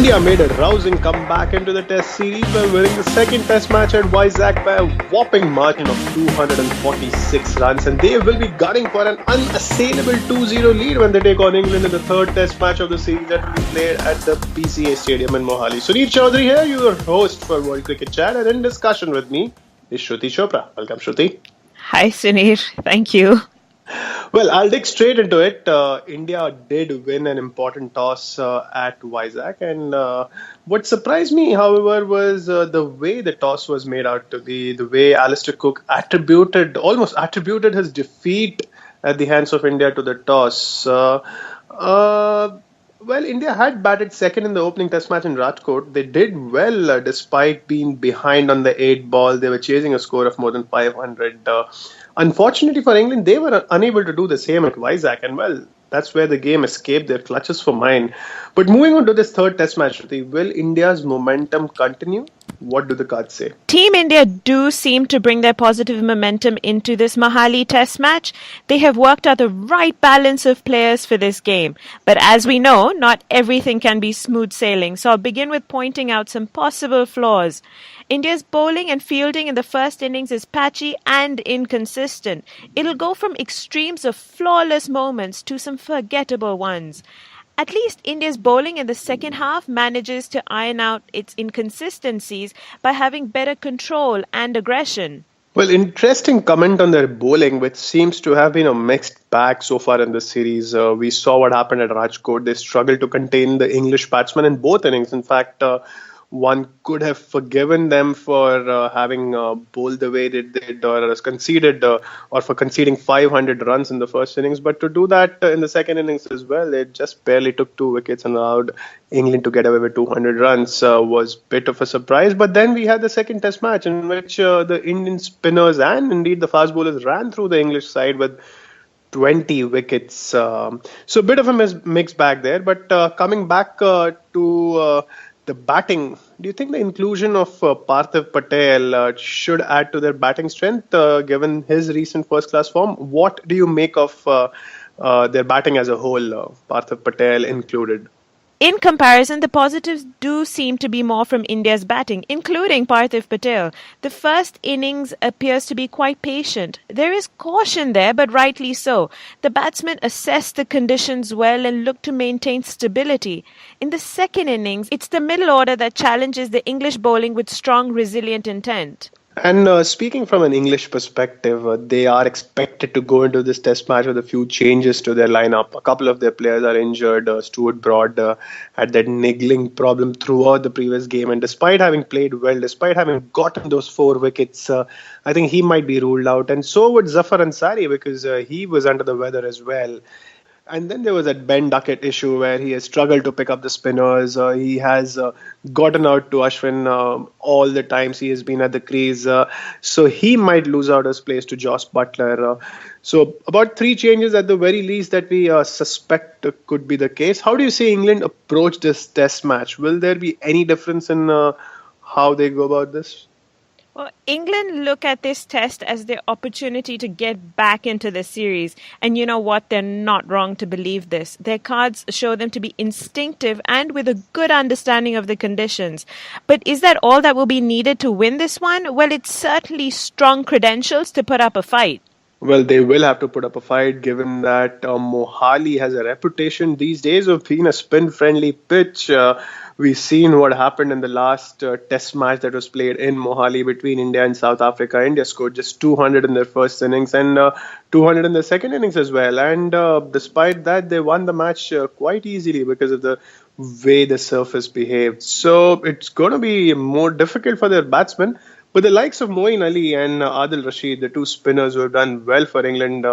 India made a rousing comeback into the Test series by winning the second Test match at Vizag by a whopping margin of 246 runs, and they will be gunning for an unassailable 2-0 lead when they take on England in the third Test match of the series that will be played at the PCA Stadium in Mohali. Sunil Chaudhary here, your host for World Cricket Chat, and in discussion with me is Shruti Chopra. Welcome, Shruti. Hi, Sunil. Thank you. Well, I'll dig straight into it. India did win an important toss at Vizag, and what surprised me, however, was the way the toss was made out to be. The way Alistair Cook almost attributed his defeat at the hands of India to the toss. Well, India had batted second in the opening Test match in Rajkot. They did well despite being behind on the 8 ball. They were chasing a score of more than 500. Unfortunately for England, they were unable to do the same at Vizag, and well, that's where the game escaped their clutches for mine. But moving on to this third Test match, Shruti, will India's momentum continue? What do the cards say? Team India do seem to bring their positive momentum into this Mohali Test match. They have worked out the right balance of players for this game. But as we know, not everything can be smooth sailing. So I'll begin with pointing out some possible flaws. India's bowling and fielding in the first innings is patchy and inconsistent. It'll go from extremes of flawless moments to some forgettable ones. At least India's bowling in the second half manages to iron out its inconsistencies by having better control and aggression. Well, interesting comment on their bowling, which seems to have been a mixed bag so far in the series. We saw what happened at Rajkot. They struggled to contain the English batsmen in both innings. In fact, one could have forgiven them for having bowled the way they did, or for conceding 500 runs in the first innings. But to do that in the second innings as well, they just barely took 2 wickets and allowed England to get away with 200 runs. Was a bit of a surprise. But then we had the second Test match in which the Indian spinners and indeed the fast bowlers ran through the English side with 20 wickets. So a bit of a mixed bag there. But coming back to the batting, do you think the inclusion of Parthiv Patel should add to their batting strength given his recent first-class form? What do you make of their batting as a whole, Parthiv Patel included? In comparison, the positives do seem to be more from India's batting, including Parthiv Patel. The first innings appears to be quite patient. There is caution there, but rightly so. The batsmen assess the conditions well and look to maintain stability. In the second innings, it's the middle order that challenges the English bowling with strong, resilient intent. And speaking from an English perspective, they are expected to go into this Test match with a few changes to their lineup. A couple of their players are injured. Stuart Broad had that niggling problem throughout the previous game, and despite having played well, despite having gotten those 4 wickets, I think he might be ruled out. And so would Zafar Ansari, because he was under the weather as well. And then there was that Ben Duckett issue where he has struggled to pick up the spinners. He has gotten out to Ashwin all the times he has been at the crease. So he might lose out his place to Jos Buttler. So about 3 changes at the very least that we suspect could be the case. How do you see England approach this Test match? Will there be any difference in how they go about this? Well, England look at this test as their opportunity to get back into the series. And you know what? They're not wrong to believe this. Their cards show them to be instinctive and with a good understanding of the conditions. But is that all that will be needed to win this one? Well, it's certainly strong credentials to put up a fight. Well, they will have to put up a fight given that Mohali has a reputation these days of being a spin-friendly pitch. We've seen what happened in the last Test match that was played in Mohali between India and South Africa. India scored just 200 in their first innings and 200 in the second innings as well. And despite that, they won the match quite easily because of the way the surface behaved. So it's going to be more difficult for their batsmen. But the likes of Moeen Ali and Adil Rashid, the 2 spinners who have done well for England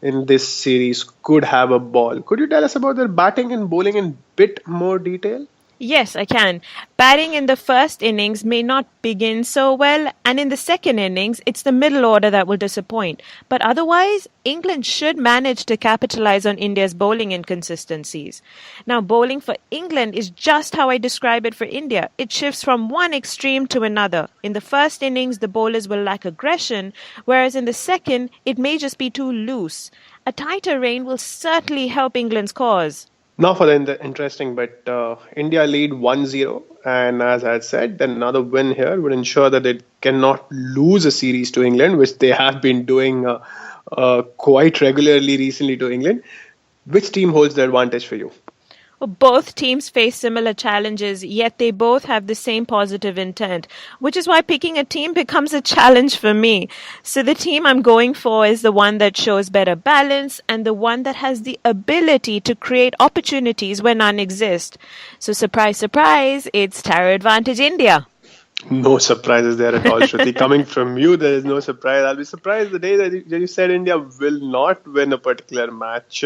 in this series, could have a ball. Could you tell us about their batting and bowling in bit more detail? Yes, I can. Batting in the first innings may not begin so well, and in the second innings, it's the middle order that will disappoint. But otherwise, England should manage to capitalize on India's bowling inconsistencies. Now, bowling for England is just how I describe it for India. It shifts from one extreme to another. In the first innings, the bowlers will lack aggression, whereas in the second, it may just be too loose. A tighter rein will certainly help England's cause. Now for the interesting bit, India lead 1-0, and as I had said, then another win here would ensure that they cannot lose a series to England, which they have been doing quite regularly recently to England. Which team holds the advantage for you? Both teams face similar challenges, yet they both have the same positive intent, which is why picking a team becomes a challenge for me. So the team I'm going for is the one that shows better balance and the one that has the ability to create opportunities where none exist. So surprise, surprise, it's Tara Advantage India. No surprises there at all, Shruti. Coming from you, there is no surprise. I'll be surprised the day that you said India will not win a particular match.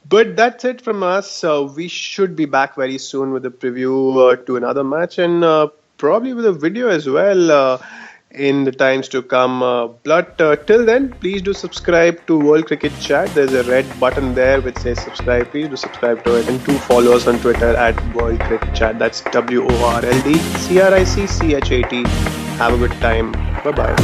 But that's it from us. We should be back very soon with a preview to another match and probably with a video as well in the times to come. But till then, please do subscribe to World Cricket Chat. There's a red button there which says subscribe. Please do subscribe to it and do follow us on Twitter at World Cricket Chat. That's WORLDCRICCHAT. Have a good time. Bye bye.